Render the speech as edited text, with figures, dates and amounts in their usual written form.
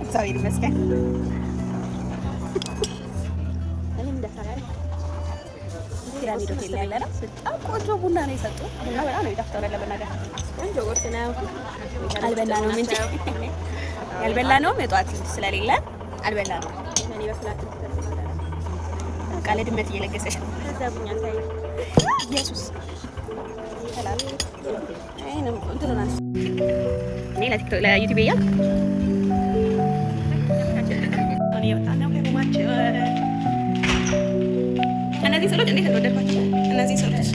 እግዚአብሔር ይመስገን። ፒራሚድ ሆቴል ላይ ያለ በጣም ቆንጆ ቡና ነው የሰጡት። ቡና በጣም ነው የጣፈጠው ለመናገር ቆንጆ ቁርስ ነው። አልበላነውም እንጂ ያልበላነውም የጠዋት ስለሌለ አልበላነውም። እኔ በፍላት ቃለ ድመት እየለገሰች ነው። ከዛ ቡኛ ታይ ኢየሱስ ይላል። አይንም እንትሉናስ እኔ ለቲክቶክ ለዩቲዩብ እያል እነዚህ ስሎች እንዴት እንደወደድኳቸው እነዚህ ስሎች